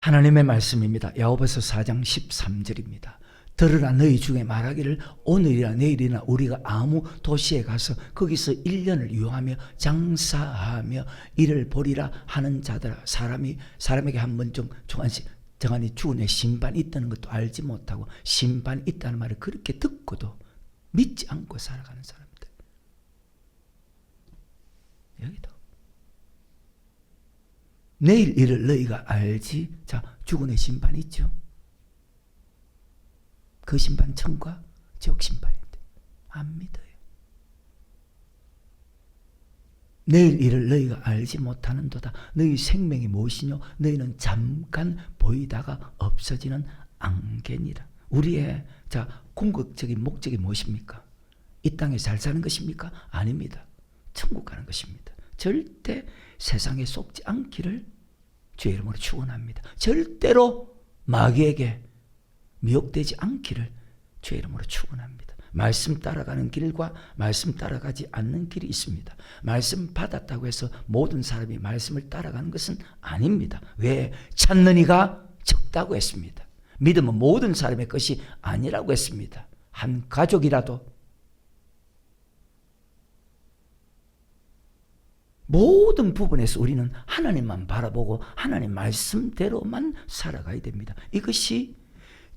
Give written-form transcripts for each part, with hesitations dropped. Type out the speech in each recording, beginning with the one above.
하나님의 말씀입니다. 야고보서 4장 13절입니다. 들으라 너희 중에 말하기를 오늘이나 내일이나 우리가 아무 도시에 가서 거기서 1년을 유하며 장사하며 이를 보리라 하는 자들아 사람에게 한 번 정한이 죽은 후 심판이 있다는 것도 알지 못하고 심판이 있다는 말을 그렇게 듣고도 믿지 않고 살아가는 사람들. 여기도 내일 일을 너희가 알지. 자, 죽은 후 심판이 있죠. 그 심판 천과 지옥 심판인데 안 믿어요. 내일 일을 너희가 알지 못하는도다. 너희 생명이 무엇이뇨? 너희는 잠깐 보이다가 없어지는 안개니라. 우리의 궁극적인 목적이 무엇입니까? 이 땅에 잘 사는 것입니까? 아닙니다. 천국 가는 것입니다. 절대 세상에 속지 않기를 주의 이름으로 축원합니다. 절대로 마귀에게 미혹되지 않기를 주의 이름으로 축원합니다. 말씀 따라가는 길과 말씀 따라가지 않는 길이 있습니다. 말씀 받았다고 해서 모든 사람이 말씀을 따라가는 것은 아닙니다. 왜? 찾는 이가 적다고 했습니다. 믿음은 모든 사람의 것이 아니라고 했습니다. 한 가족이라도 모든 부분에서 우리는 하나님만 바라보고 하나님 말씀대로만 살아가야 됩니다. 이것이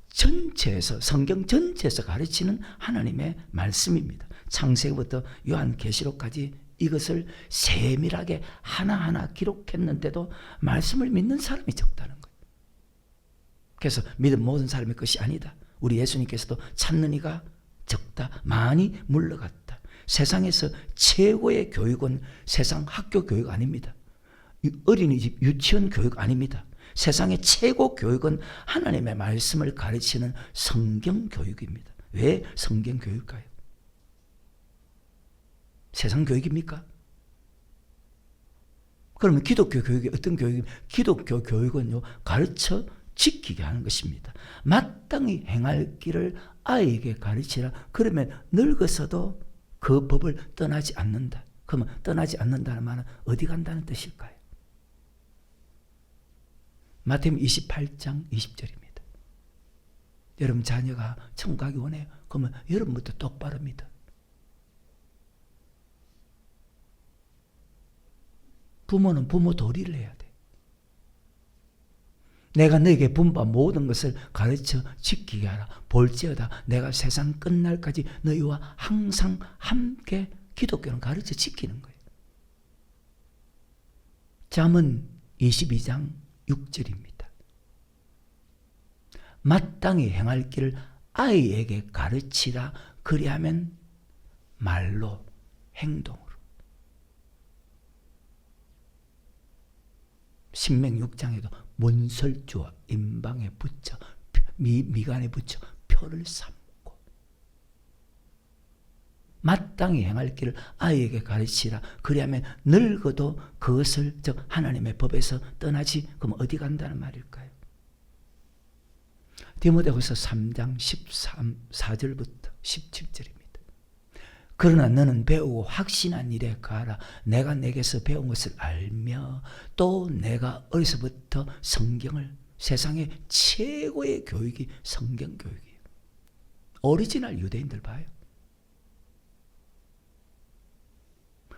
전체에서 성경 전체에서 가르치는 하나님의 말씀입니다. 창세기부터 요한계시록까지 이것을 세밀하게 하나하나 기록했는데도 말씀을 믿는 사람이 적다는 거예요. 그래서 믿음 모든 사람의 것이 아니다. 우리 예수님께서도 찾는 이가 적다. 많이 물러갔다. 세상에서 최고의 교육은 세상 학교 교육 아닙니다. 어린이집 유치원 교육 아닙니다. 세상의 최고 교육은 하나님의 말씀을 가르치는 성경 교육입니다. 왜 성경 교육일까요? 세상 교육입니까? 그러면 기독교 교육이 어떤 교육입니까? 기독교 교육은요, 가르쳐 지키게 하는 것입니다. 마땅히 행할 길을 아이에게 가르치라. 그러면 늙어서도 그 법을 떠나지 않는다. 그러면 떠나지 않는다는 말은 어디 간다는 뜻일까요? 마태복음 28장 20절입니다. 여러분 자녀가 천국 가기 원해요. 그러면 여러분부터 똑바로 믿어. 부모는 부모 도리를 해야 돼. 내가 너에게 분부한 모든 것을 가르쳐 지키게 하라. 볼지어다 내가 세상 끝날까지 너희와 항상 함께. 기독교는 가르쳐 지키는 거예요. 잠언 22장 6절입니다. 마땅히 행할 길을 아이에게 가르치라. 그리하면 말로 행동으로. 신명 6장에도 문설주와 임방에 붙여 미간에 붙여 표를 삼고. 마땅히 행할 길을 아이에게 가르치라. 그리하면 늙어도 그것을 즉 하나님의 법에서 떠나지. 그럼 어디 간다는 말일까요? 디모데후서 3장 14절부터 17절입니다. 그러나 너는 배우고 확신한 일에 가라. 내가 내게서 배운 것을 알며 또 내가 어려서부터 성경을, 세상의 최고의 교육이 성경 교육이에요. 오리지널 유대인들 봐요.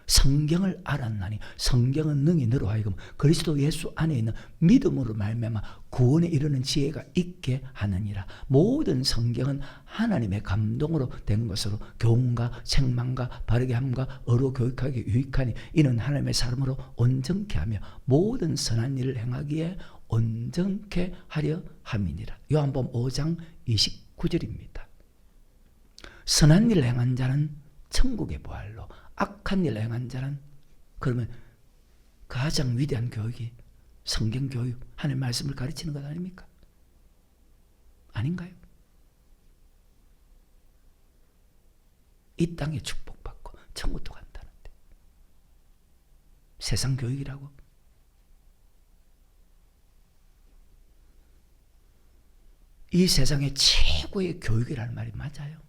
성경을 알았나니 성경은 능히 너로 하여금 그리스도 예수 안에 있는 믿음으로 말미암아 구원에 이르는 지혜가 있게 하느니라. 모든 성경은 하나님의 감동으로 된 것으로 교훈과 책망과 바르게 함과 어로 교육하기에 유익하니 이는 하나님의 사람으로 온전케 하며 모든 선한 일을 행하기에 온전케 하려 함이니라. 요한복음 5장 29절입니다. 선한 일을 행한 자는 천국의 부활로, 악한 일을 행한 자는, 그러면 가장 위대한 교육이 성경 교육, 하나님의 말씀을 가르치는 것 아닙니까? 아닌가요? 이 땅에 축복받고 천국도 간다는데 세상 교육이라고? 이 세상의 최고의 교육이라는 말이 맞아요.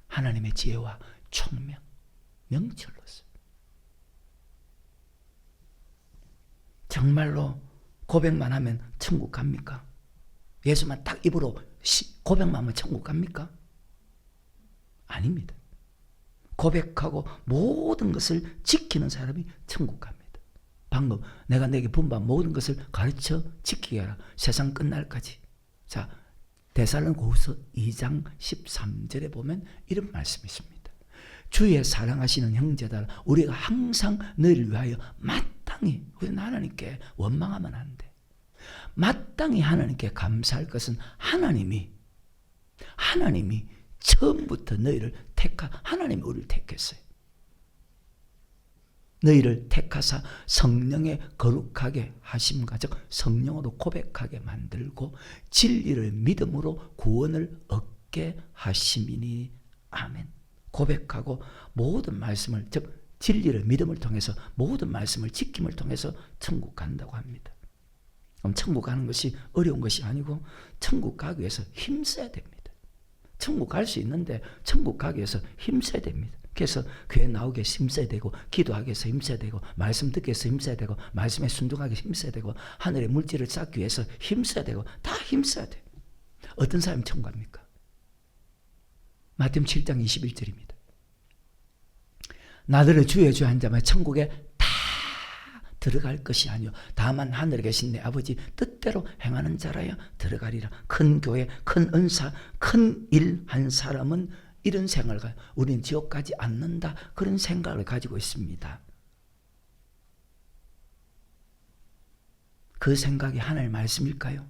하나님의 지혜와 총명, 명철로서 정말로 고백만 하면 천국 갑니까? 예수만 딱 입으로 고백만 하면 천국 갑니까? 아닙니다. 고백하고 모든 것을 지키는 사람이 천국 갑니다. 방금 내가 내게 분부한 모든 것을 가르쳐 지키게 하라. 세상 끝날까지. 자, 데살로니가후서 2장 13절에 보면 이런 말씀이 있습니다. 주의 사랑하시는 형제들, 우리가 항상 너희를 위하여 마땅히, 우리는 하나님께 원망하면 안 돼. 마땅히 하나님께 감사할 것은 하나님이 처음부터 너희를 하나님이 우리를 택했어요. 너희를 택하사 성령의 거룩하게 하심과 즉 성령으로 고백하게 만들고 진리를 믿음으로 구원을 얻게 하심이니 아멘. 고백하고 모든 말씀을 즉 진리를 믿음을 통해서 모든 말씀을 지킴을 통해서 천국 간다고 합니다. 그럼 천국 가는 것이 어려운 것이 아니고 천국 가기 위해서 힘써야 됩니다. 천국 갈 수 있는데 천국 가기 위해서 힘써야 됩니다. 그래서 교회 나오기 위해서 힘써야 되고 기도하기 위해서 힘써야 되고 말씀 듣기 위해서 힘써야 되고 말씀에 순종하기 위해서 힘써야 되고 하늘의 물질을 쌓기 위해서 힘써야 되고 다 힘써야 돼요. 어떤 사람이 천국 갑니까? 마태복음 7장 21절입니다. 나더러 주의 주 한 자만 천국에 다 들어갈 것이 아니요 다만 하늘에 계신 내 아버지 뜻대로 행하는 자라야 들어가리라. 큰 교회, 큰 은사, 큰 일 한 사람은 이런 생각을 가요. 우리는 지옥 가지 않는다. 그런 생각을 가지고 있습니다. 그 생각이 하나님의 말씀일까요?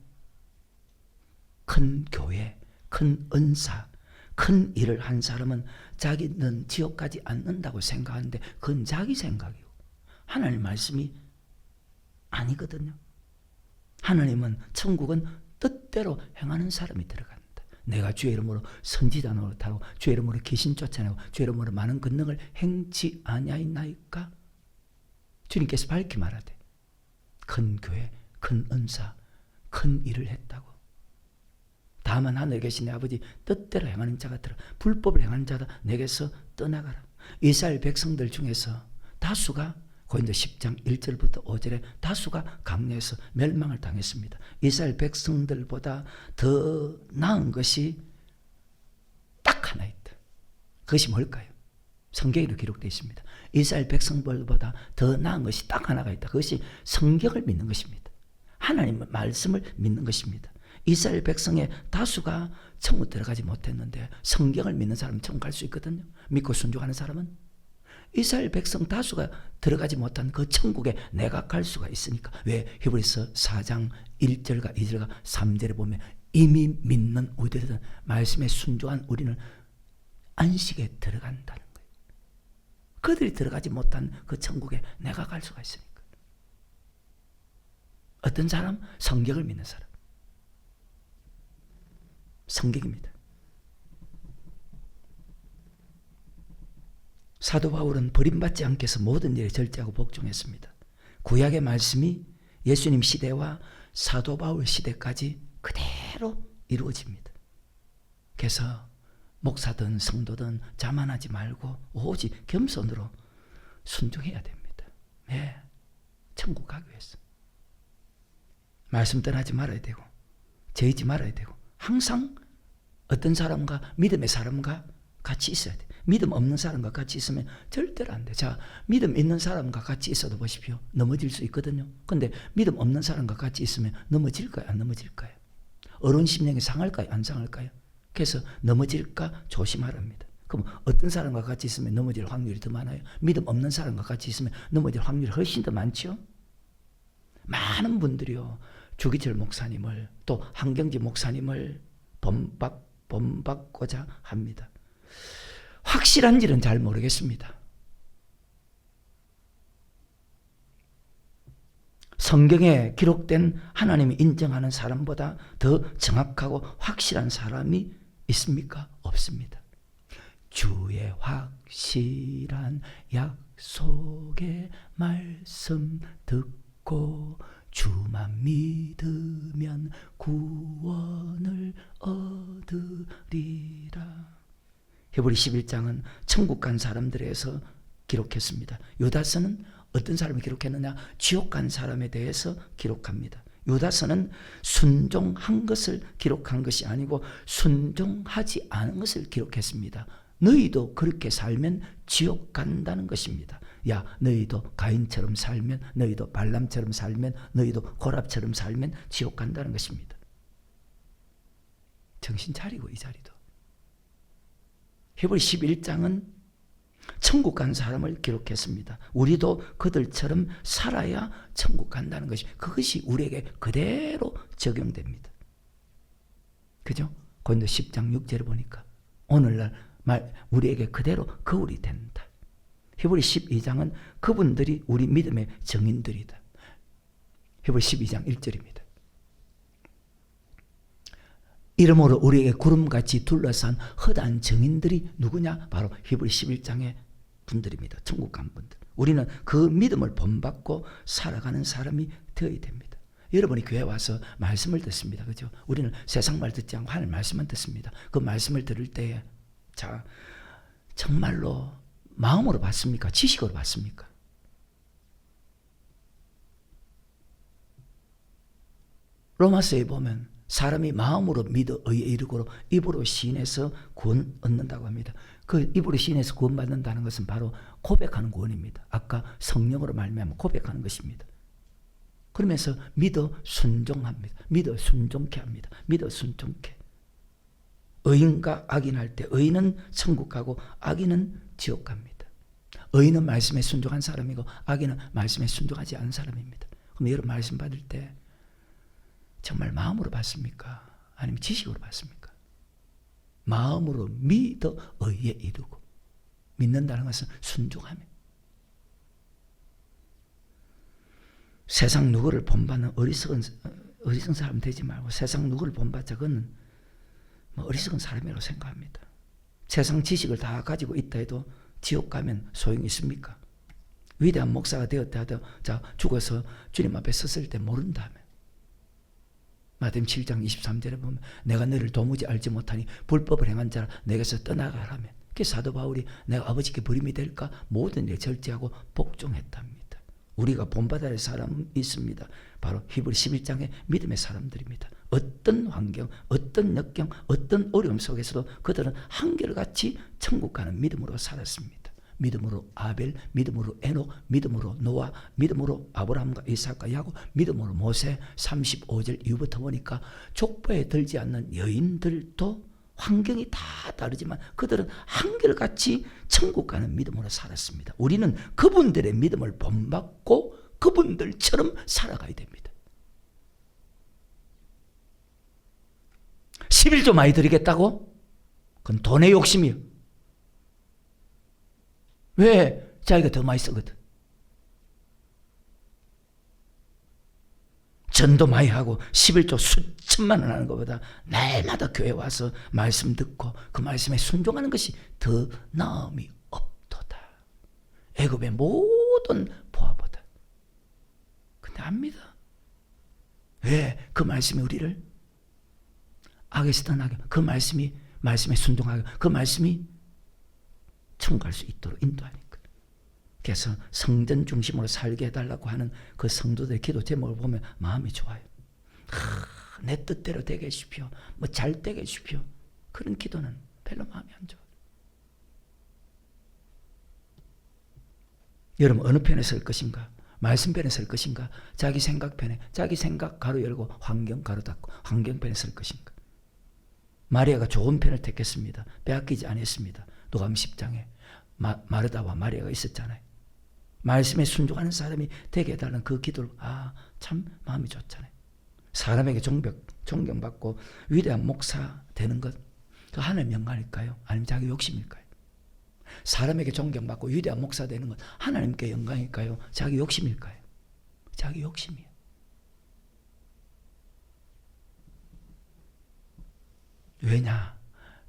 큰 교회, 큰 은사, 큰 일을 한 사람은 자기는 지옥 가지 않는다고 생각하는데 그건 자기 생각이고 하나님의 말씀이 아니거든요. 하나님은 천국은 뜻대로 행하는 사람이 들어간다. 내가 주의 이름으로 선지자 노릇하고 주의 이름으로 귀신 쫓아내고 주의 이름으로 많은 권능을 행치 아니하였나이까? 주님께서 밝히 말하되 큰 교회, 큰 은사, 큰 일을 했다고. 다만 하늘에 계신 내 아버지 뜻대로 행하는 자가 들어 불법을 행하는 자다 내게서 떠나가라. 이스라엘 백성들 중에서 다수가 고린도 10장 1절부터 5절에 다수가 강요해서 멸망을 당했습니다. 이스라엘 백성들보다 더 나은 것이 딱 하나 있다. 그것이 뭘까요? 성경에도 기록되어 있습니다. 이스라엘 백성들보다 더 나은 것이 딱 하나가 있다. 그것이 성경을 믿는 것입니다. 하나님의 말씀을 믿는 것입니다. 이스라엘 백성의 다수가 천국 들어가지 못했는데 성경을 믿는 사람은 천국 갈 수 있거든요. 믿고 순종하는 사람은. 이스라엘 백성 다수가 들어가지 못한 그 천국에 내가 갈 수가 있으니까. 왜? 히브리서 4장 1절과 2절과 3절에 보면 이미 믿는 우리들은 말씀에 순종한 우리는 안식에 들어간다는 거예요. 그들이 들어가지 못한 그 천국에 내가 갈 수가 있으니까. 어떤 사람? 성경을 믿는 사람. 성경입니다. 사도 바울은 버림받지 않게 해서 모든 일에 절제하고 복종했습니다. 구약의 말씀이 예수님 시대와 사도 바울 시대까지 그대로 이루어집니다. 그래서 목사든 성도든 자만하지 말고 오직 겸손으로 순종해야 됩니다. 네, 천국 가기 위해서. 말씀 떠나지 말아야 되고 죄이지 말아야 되고 항상 어떤 사람과 믿음의 사람과 같이 있어야 돼. 믿음 없는 사람과 같이 있으면 절대로 안 돼. 자, 믿음 있는 사람과 같이 있어도 보십시오. 넘어질 수 있거든요. 근데 믿음 없는 사람과 같이 있으면 넘어질까요? 안 넘어질까요? 어려운 심령이 상할까요? 안 상할까요? 그래서 넘어질까 조심하랍니다. 그럼 어떤 사람과 같이 있으면 넘어질 확률이 더 많아요? 믿음 없는 사람과 같이 있으면 넘어질 확률이 훨씬 더 많죠? 많은 분들이요. 주기철 목사님을 또 한경지 목사님을 본받고자 합니다. 확실한지는 잘 모르겠습니다. 성경에 기록된 하나님이 인정하는 사람보다 더 정확하고 확실한 사람이 있습니까? 없습니다. 주의 확실한 약속의 말씀 듣고 주만 믿으면 구원을 얻으리라. 히브리 11장은 천국 간 사람들에서 기록했습니다. 유다서는 어떤 사람을 기록했느냐? 지옥 간 사람에 대해서 기록합니다. 유다서는 순종한 것을 기록한 것이 아니고 순종하지 않은 것을 기록했습니다. 너희도 그렇게 살면 지옥 간다는 것입니다. 야, 너희도 가인처럼 살면, 너희도 발람처럼 살면, 너희도 고랍처럼 살면 지옥 간다는 것입니다. 정신 차리고 이 자리도. 히브리 11장은 천국 간 사람을 기록했습니다. 우리도 그들처럼 살아야 천국 간다는 것이, 그것이 우리에게 그대로 적용됩니다. 그죠? 고린도 10장 6절을 보니까 오늘날 우리에게 그대로 거울이 된다. 히브리 12장은 그분들이 우리 믿음의 증인들이다. 히브리 12장 1절입니다. 이러므로 우리에게 구름같이 둘러싼 허다한 증인들이 누구냐? 바로 히브리 11장의 분들입니다. 천국 간 분들. 우리는 그 믿음을 본받고 살아가는 사람이 되어야 됩니다. 여러분이 교회 와서 말씀을 듣습니다. 그죠? 우리는 세상 말 듣지 않고 하나님 말씀만 듣습니다. 그 말씀을 들을 때에 자, 정말로 마음으로 받습니까? 지식으로 받습니까? 로마서에 보면 사람이 마음으로 믿어 의에 이르고 입으로 시인해서 구원 얻는다고 합니다. 그 입으로 시인해서 구원 받는다는 것은 바로 고백하는 구원입니다. 아까 성령으로 말미암아 고백하는 것입니다. 그러면서 믿어 순종합니다. 믿어 순종케 합니다. 믿어 순종케. 의인과 악인할 때 의인은 천국 가고 악인은 지옥 갑니다. 의인은 말씀에 순종한 사람이고 악인은 말씀에 순종하지 않은 사람입니다. 그럼 여러분 말씀 받을 때 정말 마음으로 받습니까? 아니면 지식으로 받습니까? 마음으로 믿어 의에 이르고, 믿는다는 것은 순종하며. 세상 누구를 본받는 어리석은 사람 되지 말고 세상 누구를 본받자 그는 어리석은 사람이라고 생각합니다. 세상 지식을 다 가지고 있다 해도 지옥 가면 소용이 있습니까? 위대한 목사가 되었다 해도 자 죽어서 주님 앞에 섰을 때 모른다면, 마태복음 7장 23절에 보면 내가 너를 도무지 알지 못하니 불법을 행한 자라 내게서 떠나가라면, 그 사도 바울이 내가 아버지께 버림이 될까 모든 일 절제하고 복종했답니다. 우리가 본받아야 할 사람이 있습니다. 바로 히브리 11장의 믿음의 사람들입니다. 어떤 환경, 어떤 역경, 어떤 어려움 속에서도 그들은 한결같이 천국 가는 믿음으로 살았습니다. 믿음으로 아벨, 믿음으로 에녹, 믿음으로 노아, 믿음으로 아브라함과 이삭과 야곱, 믿음으로 모세. 35절 이후부터 보니까 족보에 들지 않는 여인들도 환경이 다 다르지만 그들은 한결같이 천국 가는 믿음으로 살았습니다. 우리는 그분들의 믿음을 본받고 그분들처럼 살아가야 됩니다. 11조 많이 드리겠다고? 그건 돈의 욕심이요. 왜? 자기가 더 많이 쓰거든. 전도 많이 하고 11조 수천만 원 하는 것보다 날마다 교회 와서 말씀 듣고 그 말씀에 순종하는 것이 더 나음이 없도다. 애굽의 모든 보화보다. 근데 압니다. 왜? 그 말씀이 우리를 악에서 떠나게, 그 말씀에 순종하게, 그 말씀이 천국 갈 수 있도록 인도하니까. 그래서 성전 중심으로 살게 해달라고 하는 그 성도들의 기도 제목을 보면 마음이 좋아요. 내 뜻대로 되게 해주십시오. 잘 되게 해주십시오. 그런 기도는 별로 마음이 안 좋아요. 여러분 어느 편에 설 것인가? 말씀 편에 설 것인가? 자기 생각 편에, 자기 생각 가로 열고 환경 가로 닫고 환경 편에 설 것인가? 마리아가 좋은 편을 택했습니다. 빼앗기지 않았습니다. 누가복음 10장에 마르다와 마리아가 있었잖아요. 말씀에 순종하는 사람이 되게 해달라는 그 기도를 참 마음이 좋잖아요. 사람에게 존경받고 위대한 목사 되는 것, 그 하나님 영광일까요? 아니면 자기 욕심일까요? 사람에게 존경받고 위대한 목사 되는 것 하나님께 영광일까요? 자기 욕심일까요? 자기 욕심이에요. 왜냐?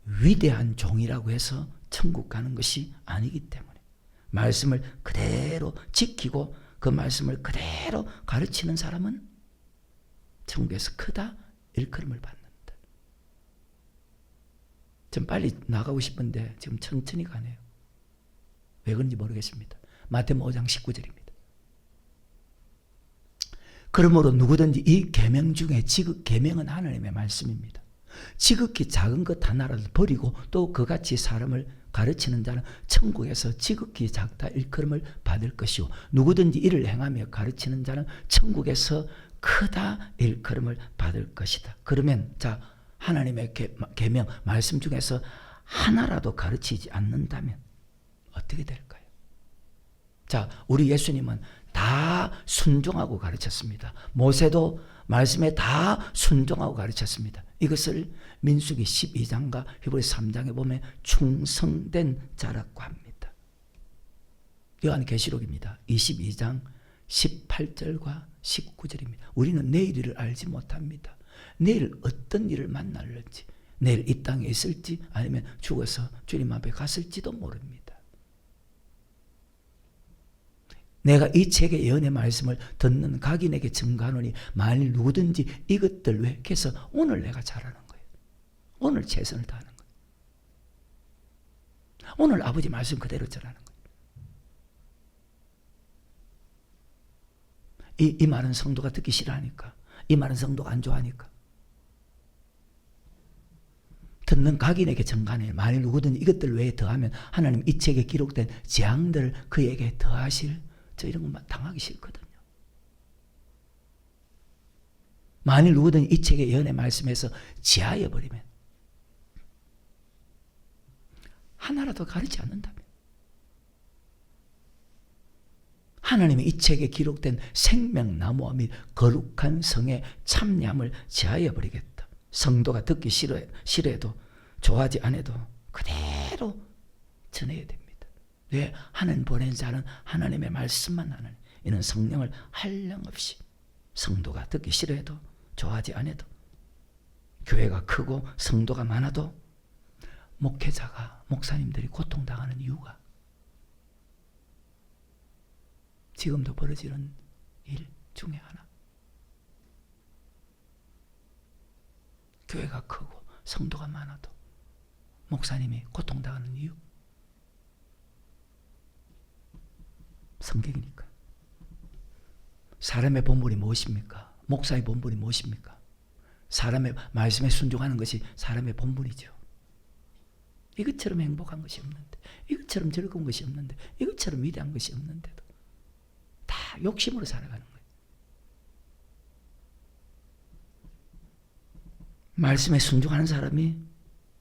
위대한 종이라고 해서 천국 가는 것이 아니기 때문에 말씀을 그대로 지키고 그 말씀을 그대로 가르치는 사람은 천국에서 크다 일컬음을 받는다. 좀 빨리 나가고 싶은데 지금 천천히 가네요. 왜 그런지 모르겠습니다. 마태복음 5장 19절입니다. 그러므로 누구든지 이 계명 중에 지극 계명은 하나님의 말씀입니다. 지극히 작은 것 하나라도 버리고 또 그같이 사람을 가르치는 자는 천국에서 지극히 작다 일컬음을 받을 것이요 누구든지 이를 행하며 가르치는 자는 천국에서 크다 일컬음을 받을 것이다. 그러면 자 하나님의 계명 말씀 중에서 하나라도 가르치지 않는다면 어떻게 될까요? 자, 우리 예수님은 다 순종하고 가르쳤습니다. 모세도 말씀에 다 순종하고 가르쳤습니다. 이것을 민수기 12장과 히브리서 3장에 보면 충성된 자라고 합니다. 요한계시록입니다. 22장 18절과 19절입니다. 우리는 내일 일을 알지 못합니다. 내일 어떤 일을 만날는지, 내일 이 땅에 있을지 아니면 죽어서 주님 앞에 갔을지도 모릅니다. 내가 이 책의 예언의 말씀을 듣는 각인에게 증가하노니 만일 누구든지 이것들 외해서 오늘 내가 잘하는 거예요. 오늘 최선을 다하는 거예요. 오늘 아버지 말씀 그대로 전하는 거예요. 이 말은 성도가 듣기 싫어하니까, 이 말은 성도가 안 좋아하니까 듣는 각인에게 증가하네. 만일 누구든지 이것들 외에 더하면 하나님 이 책에 기록된 재앙들을 그에게 더하실. 저 이런 것만 당하기 싫거든요. 만일 누구든지 이 책의 예언의 말씀에서 지하여버리면, 하나라도 가르치 않는다면, 하나님의 이 책에 기록된 생명나무와 및 거룩한 성의 참념을 제하여버리겠다. 성도가 듣기 싫어해도 좋아하지 않아도 그대로 전해야 됩니다. 왜? 하나님 보낸 자는 하나님의 말씀만 하는, 이는 성령을 한량없이 성도가 듣기 싫어해도 좋아하지 않아도, 교회가 크고 성도가 많아도 목회자가, 목사님들이 고통당하는 이유가 지금도 벌어지는 일 중에 하나. 교회가 크고 성도가 많아도 목사님이 고통당하는 이유, 성경이니까. 사람의 본분이 무엇입니까? 목사의 본분이 무엇입니까? 사람의 말씀에 순종하는 것이 사람의 본분이죠. 이것처럼 행복한 것이 없는데, 이것처럼 즐거운 것이 없는데, 이것처럼 위대한 것이 없는데도 다 욕심으로 살아가는 거예요. 말씀에 순종하는 사람이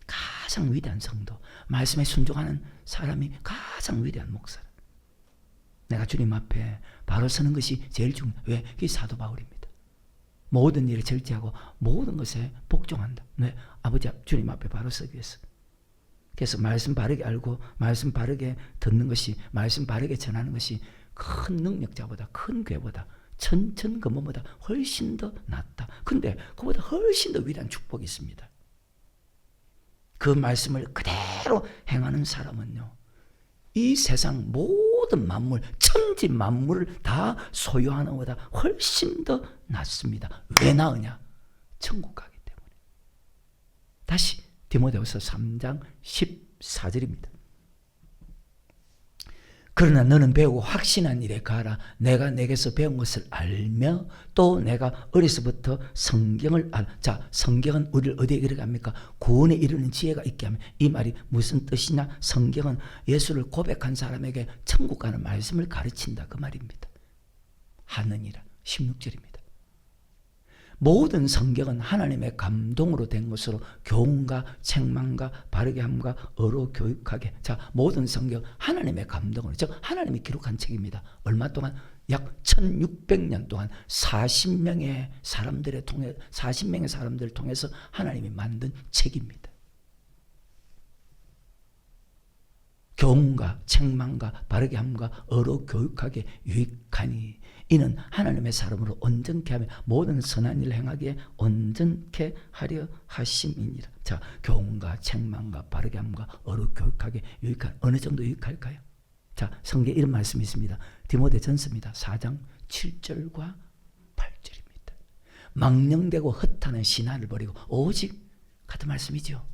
가장 위대한 성도, 말씀에 순종하는 사람이 가장 위대한 목사. 내가 주님 앞에 바로 서는 것이 제일 중요해요. 왜? 그게 사도 바울입니다. 모든 일을 절제하고 모든 것에 복종한다. 네, 아버지 주님 앞에 바로 서기 위해서. 그래서 말씀 바르게 알고 말씀 바르게 듣는 것이, 말씀 바르게 전하는 것이 큰 능력자보다, 큰 괴보다, 천천근무보다 훨씬 더 낫다. 근데 그보다 훨씬 더 위대한 축복이 있습니다. 그 말씀을 그대로 행하는 사람은요, 이 세상 모든 만물, 천지 만물을 다 소유하는 것보다 훨씬 더 낫습니다. 왜 나으냐? 천국 가기 때문에. 다시 디모데후서 3장 14절입니다. 그러나 너는 배우고 확신한 일에 가라. 내가 내게서 배운 것을 알며 또 내가 어려서부터 성경을 자, 성경은 우리를 어디에 이르갑니까? 구원에 이르는 지혜가 있게 하면, 이 말이 무슨 뜻이냐? 성경은 예수를 고백한 사람에게 천국 가는 말씀을 가르친다, 그 말입니다. 하느니라 16절입니다. 모든 성경은 하나님의 감동으로 된 것으로 교훈과 책망과 바르게 함과 어로 교육하게. 자, 모든 성경 하나님의 감동으로, 즉 하나님이 기록한 책입니다. 얼마 동안? 약 1600년 동안 40명의 사람들을 통해서 하나님이 만든 책입니다. 교훈과 책망과 바르게 함과 어로 교육하게 유익하니 이는 하나님의 사람으로 온전케 하며 모든 선한 일을 행하기에 온전케 하려 하심이니라. 자, 교훈과 책망과 바르게 함과 어로 교육하게 유익한, 어느 정도 유익할까요? 자, 성경에 이런 말씀이 있습니다. 디모데전서입니다. 4장 7절과 8절입니다. 망령되고 헛하는 신화를 버리고 오직, 같은 말씀이죠.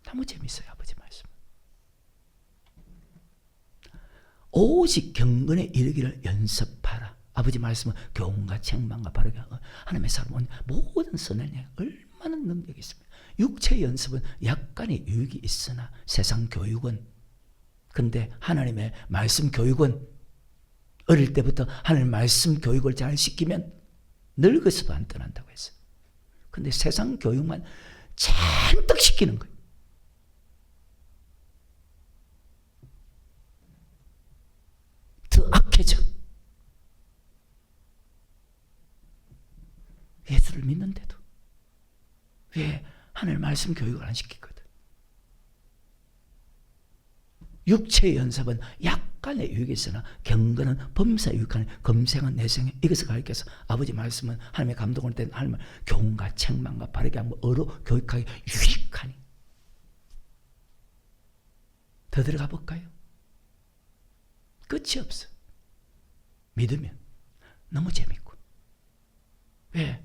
너무 재밌어요, 아버지 말씀. 오직 경건에 이르기를 연습하라. 아버지 말씀은 교훈과 책망과 바르게 하나님의 사람은 모든 선을 내 얼마나 능력이 있습니까? 육체 연습은 약간의 유익이 있으나 세상 교육은, 근데 하나님의 말씀 교육은 어릴 때부터 하나님 말씀 교육을 잘 시키면 늙어서도 안 떠난다고 했어요. 근데 세상 교육만 잔뜩 시키는 거예요. 더 악해져. 예수를 믿는데도 왜 하나님 말씀 교육을 안 시키거든. 육체의 연습은 약간의 유익이 있으나 경건은 범사에 유익하니 검생은 내생에 이것을 가르쳐서 아버지 말씀은 하나님의 감동을 때 하나님의 교훈과 책망과 바르게 하고 어로 교육하기 유익하니. 더 들어가 볼까요? 끝이 없어. 믿으면 너무 재밌고. 왜?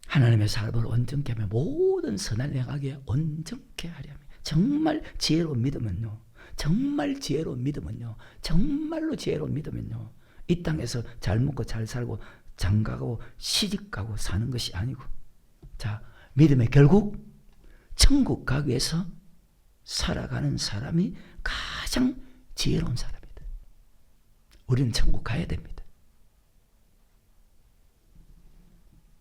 하나님의 사람을 온전케 하며 모든 선을 행하기에 온전케 하려면 정말 지혜로운 믿으면요, 정말 지혜로운 믿으면요, 정말로 지혜로운 믿으면요, 이 땅에서 잘 먹고 잘 살고 장가가고 시집가고 사는 것이 아니고, 자, 믿음의 결국 천국 가기 위해서 살아가는 사람이 가장 지혜로운 사람이다. 우리는 천국 가야 됩니다.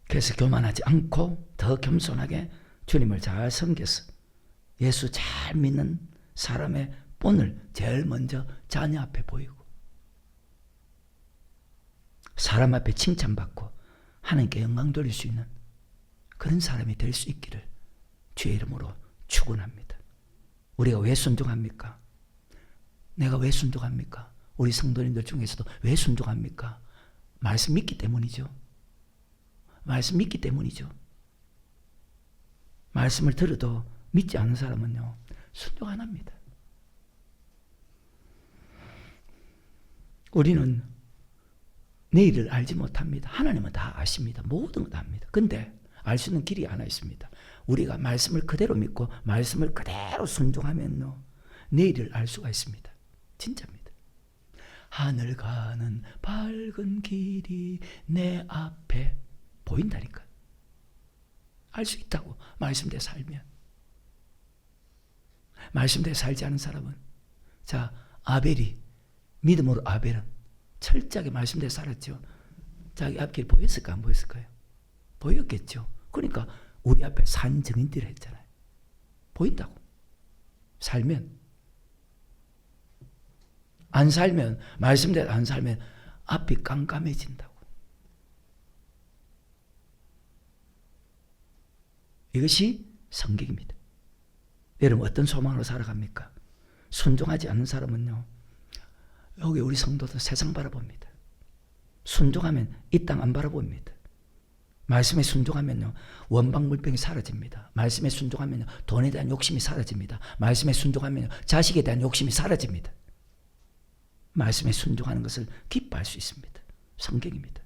그래서 교만하지 않고 더 겸손하게 주님을 잘 섬겨서 예수 잘 믿는 사람의 본을 제일 먼저 자녀 앞에 보이고 사람 앞에 칭찬받고 하나님께 영광 돌릴 수 있는 그런 사람이 될 수 있기를 주의 이름으로 축원합니다. 우리가 왜 순종합니까? 내가 왜 순종합니까? 우리 성도님들 중에서도 왜 순종합니까? 말씀 믿기 때문이죠. 말씀 믿기 때문이죠. 말씀을 들어도 믿지 않는 사람은요, 순종 안 합니다. 우리는 내일을 알지 못합니다. 하나님은 다 아십니다. 모든 걸 다 압니다. 근데 알 수 있는 길이 하나 있습니다. 우리가 말씀을 그대로 믿고 말씀을 그대로 순종하면요, 내일을 알 수가 있습니다. 진짜입니다. 하늘 가는 밝은 길이 내 앞에 보인다니까. 알 수 있다고. 말씀대로 살면. 말씀대로 살지 않은 사람은, 자, 아벨이 믿음으로 아벨은 철저하게 말씀대로 살았죠. 자기 앞길 보였을까 안 보였을까요? 보였겠죠. 그러니까 우리 앞에 산 증인들을 했잖아요. 보인다고. 살면. 안 살면, 말씀대로 안 살면 앞이 깜깜해진다고. 이것이 성경입니다. 여러분 어떤 소망으로 살아갑니까? 순종하지 않는 사람은요, 여기 우리 성도도 세상 바라봅니다. 순종하면 이 땅 안 바라봅니다. 말씀에 순종하면요, 원방물병이 사라집니다. 말씀에 순종하면요, 돈에 대한 욕심이 사라집니다. 말씀에 순종하면요, 자식에 대한 욕심이 사라집니다. 말씀에 순종하는 것을 기뻐할 수 있습니다. 성경입니다.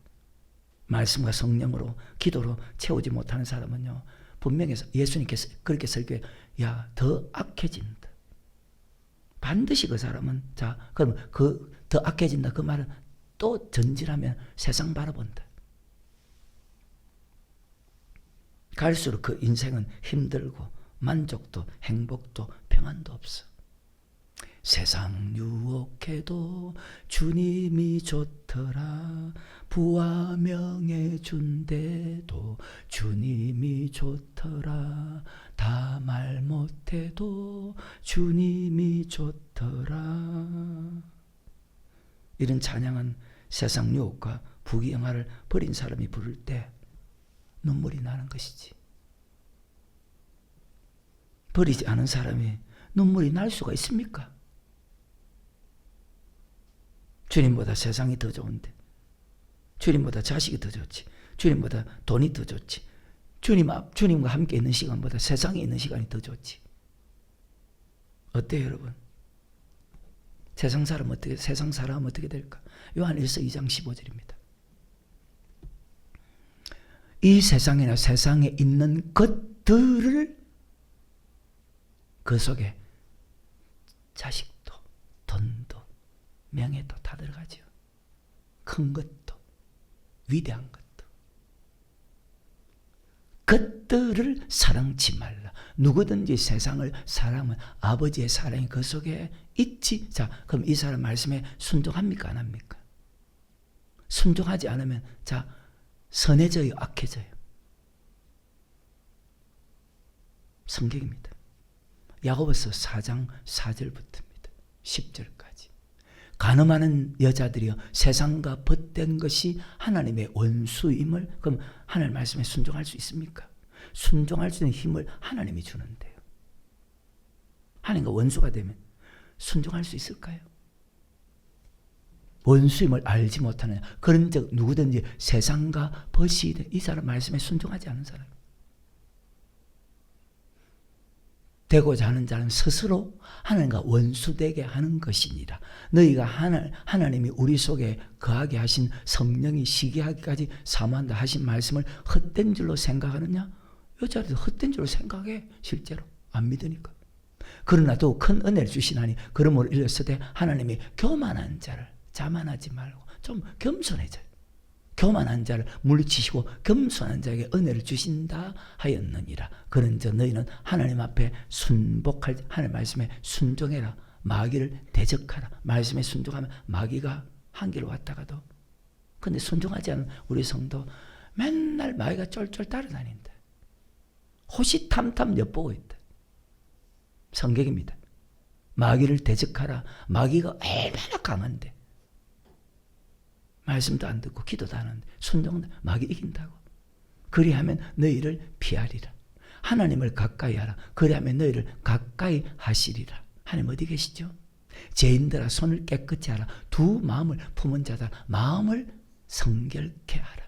말씀과 성령으로 기도로 채우지 못하는 사람은요, 분명히 예수님께서 그렇게 설교해, 야, 더 악해진다. 반드시 그 사람은, 자, 그럼 그 더 악해진다 그 말은 또 전질하면 세상 바라본다. 갈수록 그 인생은 힘들고 만족도 행복도 평안도 없어. 세상 유혹해도 주님이 좋더라. 부와 명예 준대도 주님이 좋더라. 다 말 못해도 주님이 좋더라. 이런 찬양은 세상 유혹과 부귀영화를 버린 사람이 부를 때 눈물이 나는 것이지. 버리지 않은 사람이 눈물이 날 수가 있습니까? 주님보다 세상이 더 좋은데, 주님보다 자식이 더 좋지, 주님보다 돈이 더 좋지, 주님과 함께 있는 시간보다 세상에 있는 시간이 더 좋지. 어때요, 여러분? 세상 사람 어떻게 될까? 요한일서 2장 15절입니다. 이 세상이나 세상에 있는 것 것들을 그 속에 자식도 돈도 명예도 다 들어가죠. 큰 것도 위대한 것도. 것들을 사랑치 말라. 누구든지 세상을 사랑하면 아버지의 사랑이 그 속에 있지. 자, 그럼 이 사람 말씀에 순종합니까? 안 합니까? 순종하지 않으면 자, 선해져요? 악해져요? 성경입니다. 야고보서 4장 4절부터입니다. 10절까지. 간음하는 여자들이여 세상과 벗된 것이 하나님의 원수임을, 그럼 하나님 말씀에 순종할 수 있습니까? 순종할 수 있는 힘을 하나님이 주는데요. 하나님과 원수가 되면 순종할 수 있을까요? 원수임을 알지 못하는 그런 적 누구든지 세상과 벗이 돼. 이 사람 말씀에 순종하지 않은 사람. 되고자 하는 자는 스스로 하나님과 원수되게 하는 것이니라. 너희가 하나님이 우리 속에 거하게 하신 성령이 시기하기까지 사모한다 하신 말씀을 헛된 줄로 생각하느냐? 여자들도 헛된 줄로 생각해. 실제로 안 믿으니까. 그러나 또 큰 은혜를 주시나니 그러므로 일렀으되 하나님이 교만한 자를, 자만하지 말고 좀 겸손해져요. 교만한 자를 물리치시고 겸손한 자에게 은혜를 주신다 하였느니라. 그런즉 너희는 하나님 앞에 순복할, 하나님 말씀에 순종해라. 마귀를 대적하라. 말씀에 순종하면 마귀가 한 길 왔다가도. 근데 순종하지 않은 우리 성도 맨날 마귀가 쫄쫄 따라다닌다. 호시탐탐 엿보고 있다. 성경입니다. 마귀를 대적하라. 마귀가 얼마나 강한데. 말씀도 안 듣고 기도도 안 하는데 순종은 마귀 이긴다고. 그리하면 너희를 피하리라. 하나님을 가까이 하라. 그리하면 너희를 가까이 하시리라. 하나님 어디 계시죠? 죄인들아 손을 깨끗이 하라. 두 마음을 품은 자다. 마음을 성결케 하라.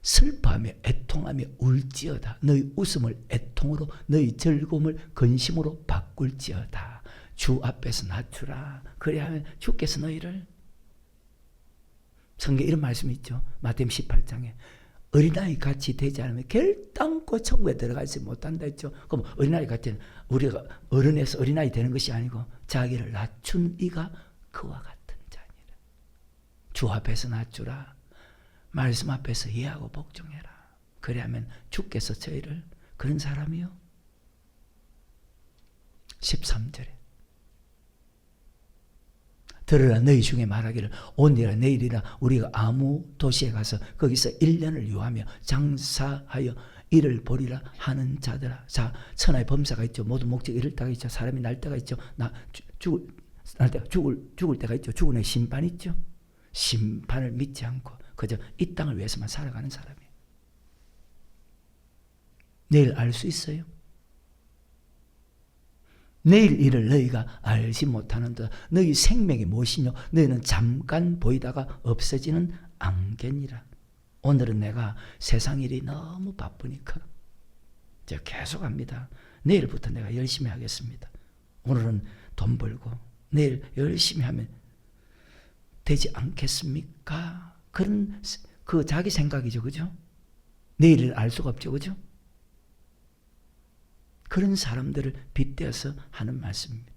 슬퍼하며 애통하며 울지어다. 너희 웃음을 애통으로 너희 즐거움을 근심으로 바꿀지어다. 주 앞에서 낮추라. 그리하면 주께서 너희를, 성경에 이런 말씀이 있죠. 마태복음 18장에 어린아이 같이 되지 않으면 결단코 천국에 들어가지 못한다 했죠. 그럼 어린아이 같은, 우리가 어른에서 어린아이 되는 것이 아니고 자기를 낮춘 이가 그와 같은 자니라. 주 앞에서 낮추라. 말씀 앞에서 이해하고 복종해라. 그래야면 주께서 저희를, 그런 사람이요. 13절에 들으라. 너희 중에 말하기를 오늘이라 내일이라 우리가 아무 도시에 가서 거기서 1년을 유하며 장사하여 이를 보리라 하는 자들아. 자, 천하의 범사가 있죠. 모든 목적이 이를 때가 있죠. 사람이 날 때가 있죠. 죽을 때가 있죠. 죽은 의 심판이 있죠. 심판을 믿지 않고 그저 이 땅을 위해서만 살아가는 사람이에요. 내일 알 수 있어요? 내일 일을 너희가 알지 못하는도다. 너희 생명이 무엇이뇨? 너희는 잠깐 보이다가 없어지는 안개니라. 오늘은 내가 세상 일이 너무 바쁘니까 제가 계속 합니다. 내일부터 내가 열심히 하겠습니다. 오늘은 돈 벌고 내일 열심히 하면 되지 않겠습니까? 그런 그 자기 생각이죠. 그죠? 내일을 알 수가 없죠. 그죠? 그런 사람들을 빗대어서 하는 말씀입니다.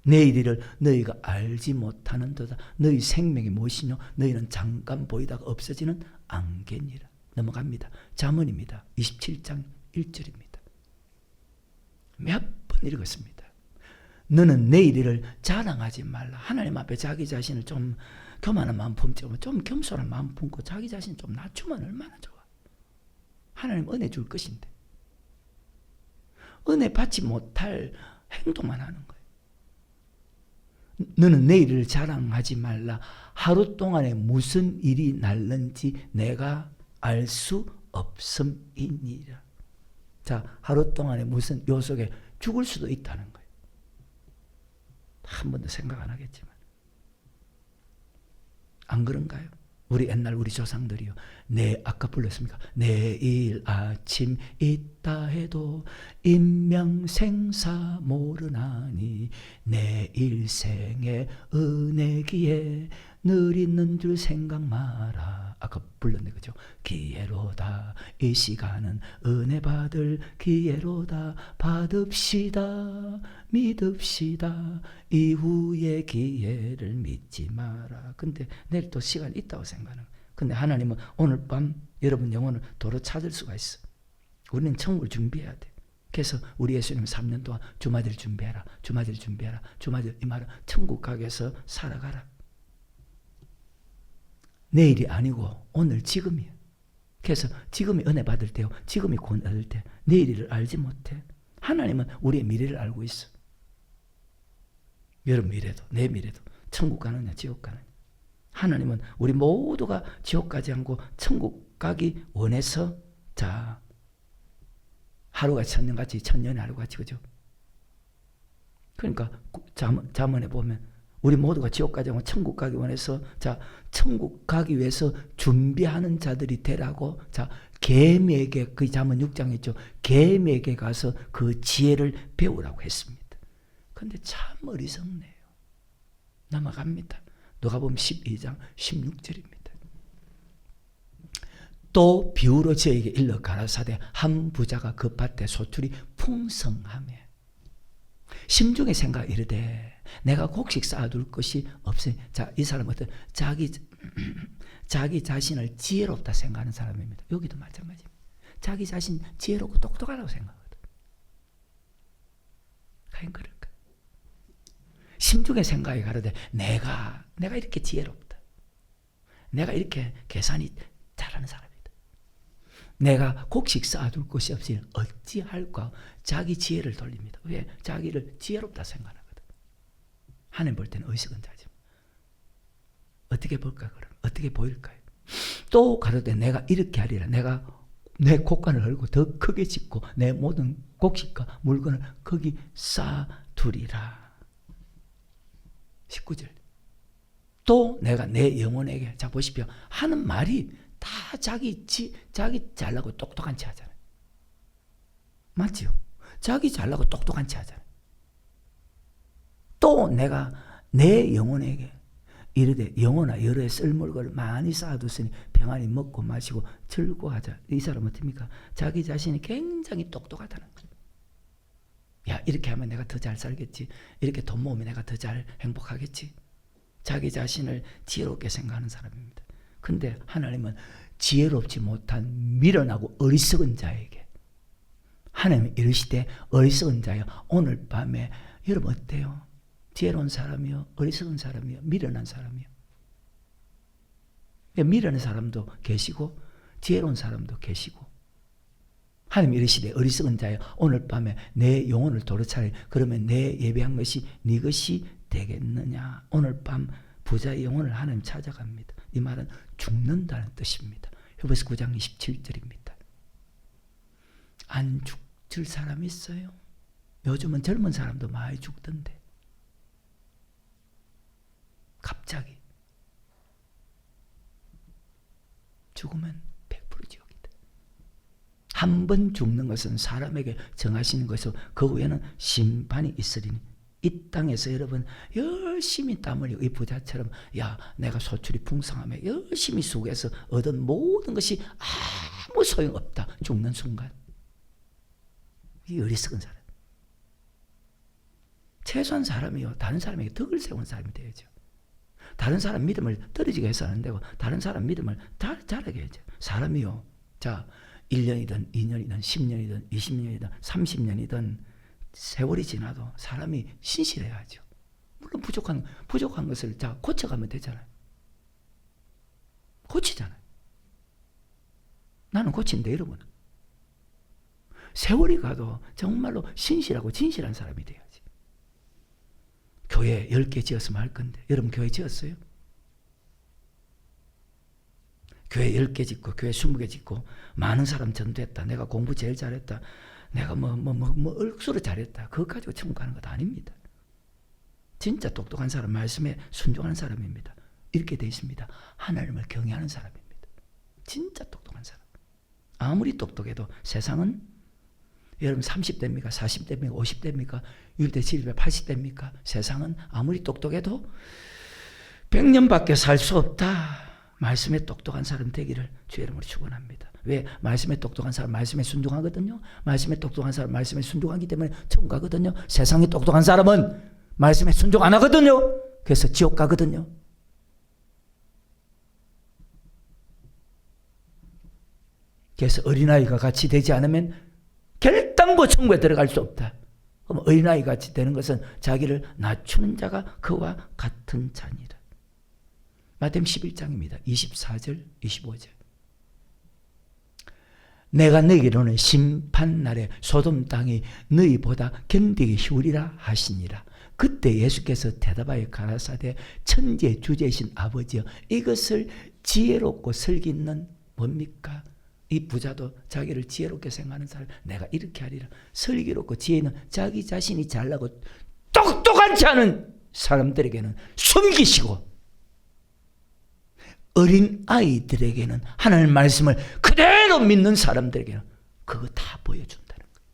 내일을 너희가 알지 못하는도다. 너희 생명이 무엇이뇨? 너희는 잠깐 보이다가 없어지는 안개니라. 넘어갑니다. 잠언입니다. 27장 1절입니다. 몇 번 읽었습니다. 너는 내일을 자랑하지 말라. 하나님 앞에 자기 자신을 좀 교만한 마음 품고 좀 겸손한 마음 품고 자기 자신을 좀 낮추면 얼마나 좋아. 하나님 은혜 줄 것인데 은혜 받지 못할 행동만 하는 거예요. 너는 내일을 자랑하지 말라. 하루 동안에 무슨 일이 날는지 내가 알 수 없음이니라. 자, 하루 동안에 무슨 요 속에 죽을 수도 있다는 거예요. 한 번도 생각 안 하겠지만 안 그런가요? 우리 옛날 우리 조상들이요. 아까 불렀습니까? 내일 아침 있다 해도 인명생사 모르나니 내 일생의 은혜기에 늘 있는 줄 생각 마라. 아까 불렀네, 그죠? 기회로다. 이 시간은 은혜 받을 기회로다. 받읍시다. 믿읍시다. 이후의 기회를 믿지 마라. 근데 내일 또 시간 있다고 생각하는 거예요. 근데 하나님은 오늘 밤 여러분 영혼을 도로 찾을 수가 있어. 우리는 천국을 준비해야 돼. 그래서 우리 예수님 3년 동안 주마들 준비해라. 주마들 준비해라. 주마들, 이 말은 천국 가기 위해서 살아가라. 내일이 아니고 오늘 지금이야. 그래서 지금이 은혜 받을 때요. 지금이 구원 얻을 때. 내일을 알지 못해. 하나님은 우리의 미래를 알고 있어. 여러분 미래도 내 미래도 천국 가느냐 지옥 가느냐. 하나님은 우리 모두가 지옥 가지 않고 천국 가기 원해서 자 하루가 천년같이 천년이 하루같이 그죠. 그러니까 잠언에 보면 우리 모두가 지옥 가지 않고 천국 가기 원해서 자 천국 가기 위해서 준비하는 자들이 되라고 자 개미에게 그 잠언 6장 있죠. 개미에게 가서 그 지혜를 배우라고 했습니다. 근데 참 어리석네요. 넘어갑니다. 누가복음 12장 16절입니다. 또 비유로 저에게 일러 가라사대 한 부자가 그 밭에 소출이 풍성하며 심중에 생각 이르되 내가 곡식 쌓아둘 것이 없으니 자, 이 사람은 어떤 자기 자신을 지혜롭다 생각하는 사람입니다. 여기도 마찬가지입니다. 자기 자신 지혜롭고 똑똑하다고 생각하거든. 과연 그럴까? 심중에 생각이 가르되 내가 이렇게 지혜롭다. 내가 이렇게 계산이 잘하는 사람이다. 내가 곡식 쌓아둘 것이 없으니 어찌할까? 자기 지혜를 돌립니다. 왜? 자기를 지혜롭다 생각하거든. 하나님 볼 때는 어리석은 자지. 어떻게 볼까 그럼? 어떻게 보일까요? 또 가로되 내가 이렇게 하리라. 내가 내 곡간을 헐고 더 크게 짓고 내 모든 곡식과 물건을 거기 쌓아두리라. 19절. 또 내가 내 영혼에게 자 보십시오. 하는 말이 다 자기 잘나고 똑똑한 체 하잖아요. 맞죠? 자기 잘나고 똑똑한 체 하잖아요. 또 내가 내 영혼에게 이르되 영혼아 여러 해 쓸 걸 많이 쌓아뒀으니 평안히 먹고 마시고 즐거워하자. 이 사람은 어떻습니까? 자기 자신이 굉장히 똑똑하다는 거예요. 야 이렇게 하면 내가 더 잘 살겠지. 이렇게 돈 모으면 내가 더 잘 행복하겠지. 자기 자신을 지혜롭게 생각하는 사람입니다. 근데 하나님은 지혜롭지 못한 미련하고 어리석은 자에게 하나님이 이르시되 어리석은 자여 오늘 밤에 여러분 어때요? 지혜로운 사람이요? 어리석은 사람이요? 미련한 사람이요? 미련한 사람도 계시고 지혜로운 사람도 계시고 하나님이 이르시되 어리석은 자여 오늘 밤에 내 영혼을 도로 차리 그러면 내 예배한 것이 네 것이 되겠느냐. 오늘 밤 부자의 영혼을 하나님 찾아갑니다. 이 말은 죽는다는 뜻입니다. 히브리서 9장 27절입니다. 안 죽을 사람이 있어요? 요즘은 젊은 사람도 많이 죽던데. 갑자기 죽으면 100% 지옥이다. 한 번 죽는 것은 사람에게 정하시는 것이고 그 후에는 심판이 있으리니 이 땅에서 여러분 열심히 땀 흘리고 이 부자처럼 야 내가 소출이 풍성하며 열심히 수고해서 얻은 모든 것이 아무 소용없다. 죽는 순간 이 어리석은 사람. 최소한 사람이요 다른 사람에게 덕을 세우는 사람이 되어야죠. 다른 사람 믿음을 떨어지게 해서 안 되고 다른 사람 믿음을 자라게 해야죠. 사람이요 자 1년이든 2년이든 10년이든 20년이든 30년이든 세월이 지나도 사람이 신실해야죠. 물론 부족한 것을 자 고쳐가면 되잖아요. 고치잖아요. 나는 고친데 여러분 세월이 가도 정말로 신실하고 진실한 사람이 돼야지. 교회 10개 지었으면 할 건데 여러분 교회 지었어요? 교회 10개 짓고 교회 20개 짓고 많은 사람 전도했다. 내가 공부 제일 잘했다. 내가 얼수로 잘했다. 그거 가지고 천국 가는 것 아닙니다. 진짜 똑똑한 사람 말씀에 순종하는 사람입니다. 이렇게 되어 있습니다. 하나님을 경외하는 사람입니다. 진짜 똑똑한 사람. 아무리 똑똑해도 세상은 여러분 30대입니까? 40대입니까? 50대입니까? 60대, 70대, 80대입니까? 세상은 아무리 똑똑해도 100년밖에 살 수 없다. 말씀에 똑똑한 사람 되기를 주의 이름으로 축원합니다. 왜? 말씀에 똑똑한 사람 말씀에 순종하거든요. 말씀에 똑똑한 사람 말씀에 순종하기 때문에 천국 가거든요. 세상에 똑똑한 사람은 말씀에 순종 안 하거든요. 그래서 지옥 가거든요. 그래서 어린아이가 같이 되지 않으면 결단코 천국에 들어갈 수 없다. 그럼 어린아이 같이 되는 것은 자기를 낮추는 자가 그와 같은 자니라. 마태복음 11장입니다. 24절 25절. 내가 너희에게 이르노니 심판날에 소돔 땅이 너희보다 견디기 쉬우리라 하시니라. 그때 예수께서 대답하여 가라사대 천지의 주제이신 아버지여 이것을 지혜롭고 슬기 있는 뭡니까? 이 부자도 자기를 지혜롭게 생각하는 사람 내가 이렇게 하리라. 슬기롭고 지혜 있는 자기 자신이 잘나고 똑똑하지 않은 사람들에게는 숨기시고 어린 아이들에게는 하나님의 말씀을 그대로 믿는 사람들에게는 그거 다 보여준다는 거예요.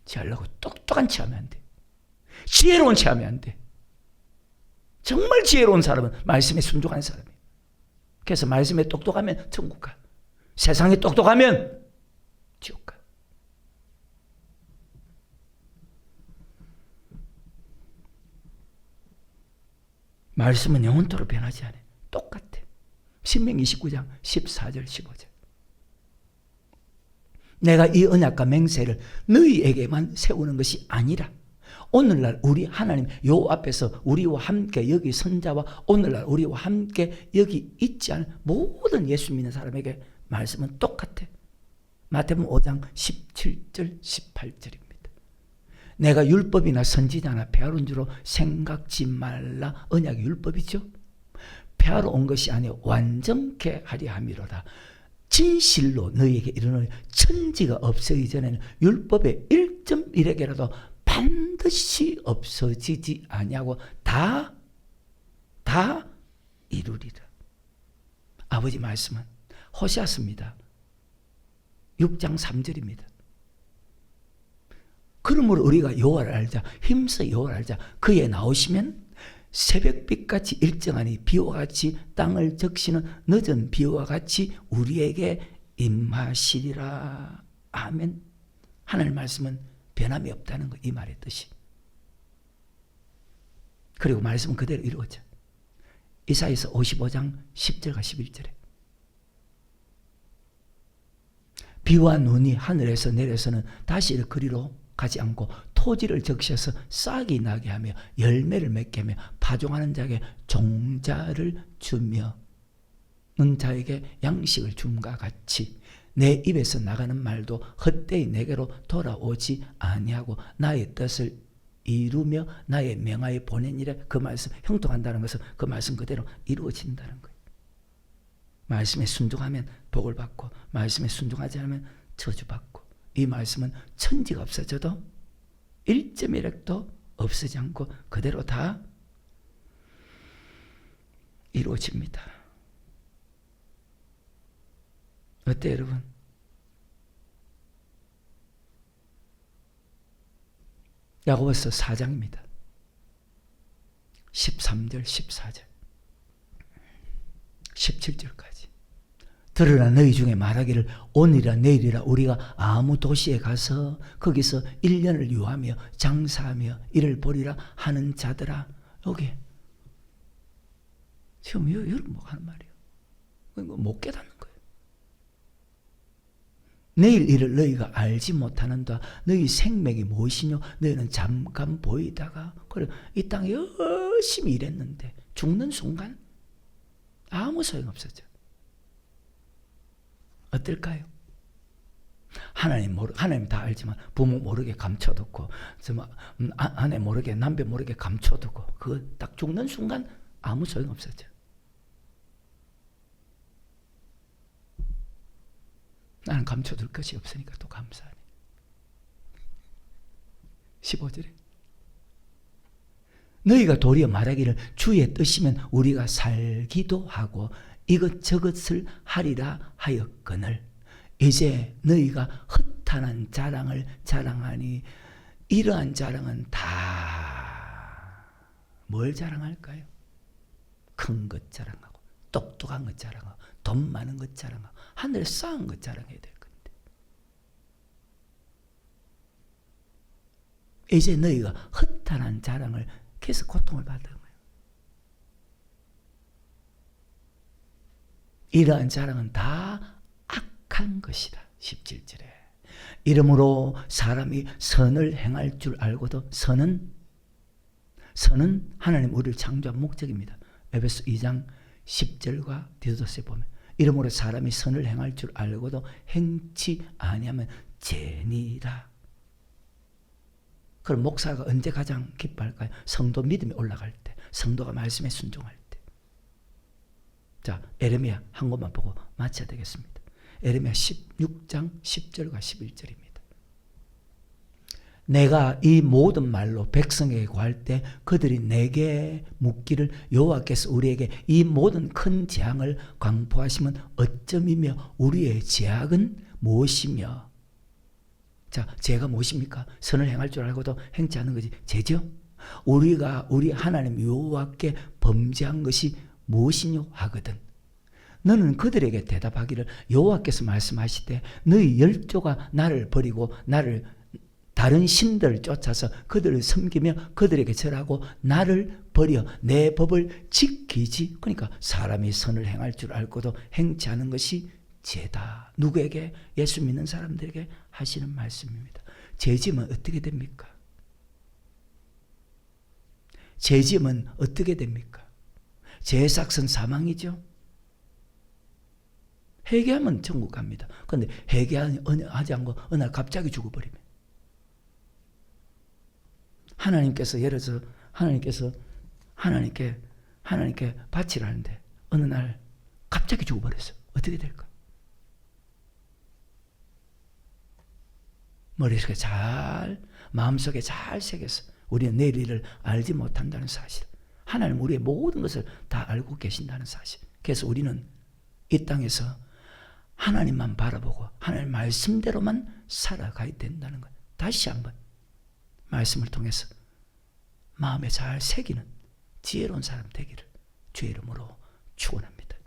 잘나고 똑똑한 체 하면 안 돼. 지혜로운 체 하면 안 돼. 정말 지혜로운 사람은 말씀에 순종하는 사람이에요. 그래서 말씀에 똑똑하면 천국 가. 세상에 똑똑하면 지옥 가. 말씀은 영원토록 변하지 않아요. 똑같아. 신명기 29장 14절 15절. 내가 이 언약과 맹세를 너희에게만 세우는 것이 아니라 오늘날 우리 하나님 요 앞에서 우리와 함께 여기 선자와 오늘날 우리와 함께 여기 있지 않은 모든 예수 믿는 사람에게 말씀은 똑같아. 마태복음 5장 17절 18절입니다. 내가 율법이나 선지자나 폐하러 줄로 생각지 말라. 언약이 율법이죠. 폐하러 온 것이 아니요 완전케 하려 함이로다. 진실로 너희에게 이르노니 천지가 없어지기 전에는 율법의 1.1에게라도 반드시 없어지지 아니하고 다 이루리라. 아버지 말씀은 호세아서입니다. 6장 3절입니다. 그러므로 우리가 여호와를 알자. 힘써 여호와를 알자. 그에 나오시면 새벽빛같이 일정하니 비와 같이 땅을 적시는 늦은 비와 같이 우리에게 임하시리라. 아멘. 하나님 말씀은 변함이 없다는 거, 이 말의 뜻이. 그리고 말씀은 그대로 이루어져. 이사야서 55장 10절과 11절에 비와 눈이 하늘에서 내려서는 다시 그리로 가지 않고 토지를 적셔서 싹이 나게 하며 열매를 맺게 하며 파종하는 자에게 종자를 주며 는 자에게 양식을 줌과 같이 내 입에서 나가는 말도 헛되이 내게로 돌아오지 아니하고 나의 뜻을 이루며 나의 명하에 보낸 일에 그 말씀 형통한다는 것은 그 말씀 그대로 이루어진다는 거예요. 말씀에 순종하면 복을 받고 말씀에 순종하지 않으면 저주받고 이 말씀은 천지가 없어져도 1.1핵도 없어지지 않고 그대로 다 이루어집니다. 어때요 여러분? 야고보서 4장입니다. 13절 14절 17절까지 들으라 너희 중에 말하기를 오늘이라 내일이라 우리가 아무 도시에 가서 거기서 1년을 유하며 장사하며 이를 보리라 하는 자들아. 여기 지금 여러분 뭐 하는 말이에요? 못 깨닫는 거예요. 내일 일을 너희가 알지 못하는다. 너희 생명이 무엇이뇨? 너희는 잠깐 보이다가 그래 이 땅에 열심히 일했는데 죽는 순간 아무 소용없었죠. 어떨까요? 하나님 다 알지만 부모 모르게 감춰두고 아내 모르게 남편 모르게 감춰두고 그거 딱 죽는 순간 아무 소용없었죠. 나는 감춰둘 것이 없으니까 또 감사하네. 15절에 너희가 도리어 말하기를 주의 뜻이면 우리가 살기도 하고 이것저것을 하리라 하였거늘 이제 너희가 허탄한 자랑을 자랑하니 이러한 자랑은 다 뭘 자랑할까요? 큰 것 자랑하고 똑똑한 것 자랑하고 돈 많은 것 자랑하고 하늘에 쌓은 것 자랑해야 될 건데 이제 너희가 허탄한 자랑을 계속 고통을 받은 거예요. 이러한 자랑은 다 악한 것이다. 17절에 이러므로 사람이 선을 행할 줄 알고도 선은 하나님 우리를 창조한 목적입니다. 에베소 2장 10절과 디도서에 보면 이러므로 사람이 선을 행할 줄 알고도 행치 아니하면 죄니라. 그럼 목사가 언제 가장 기뻐할까요? 성도 믿음이 올라갈 때, 성도가 말씀에 순종할 때. 자, 에레미야 한 곳만 보고 마쳐야 되겠습니다. 에레미야 16장 10절과 11절입니다. 내가 이 모든 말로 백성에게 구할 때 그들이 내게 묻기를 여호와께서 우리에게 이 모든 큰 재앙을 광포하시면 어쩌이며 우리의 죄악은 무엇이며. 자, 죄가 무엇입니까? 선을 행할 줄 알고도 행치 않는 것이 죄죠. 우리 하나님 여호와께 범죄한 것이 무엇이뇨 하거든. 너는 그들에게 대답하기를 여호와께서 말씀하시되 너희 열조가 나를 버리고 나를 다른 신들을 쫓아서 그들을 섬기며 그들에게 절하고 나를 버려 내 법을 지키지. 그러니까 사람이 선을 행할 줄 알고도 행치 않은 것이 죄다. 누구에게? 예수 믿는 사람들에게 하시는 말씀입니다. 죄짐은 어떻게 됩니까? 죄짐은 어떻게 됩니까? 죄의 삭은 사망이죠. 회개하면 천국 갑니다. 그런데 회개하지 않고 어느 날 갑자기 죽어버리면 하나님께서 예를 들어서 하나님께 바치를 하는데 어느 날 갑자기 죽어버렸어. 어떻게 될까? 머릿속에 마음속에 잘 새겼어. 우리는 내일 일을 알지 못한다는 사실. 하나님 우리의 모든 것을 다 알고 계신다는 사실. 그래서 우리는 이 땅에서 하나님만 바라보고 하나님 말씀대로만 살아가야 된다는 거예요. 다시 한번 말씀을 통해서 마음에 잘 새기는 지혜로운 사람 되기를 주의 이름으로 축원합니다.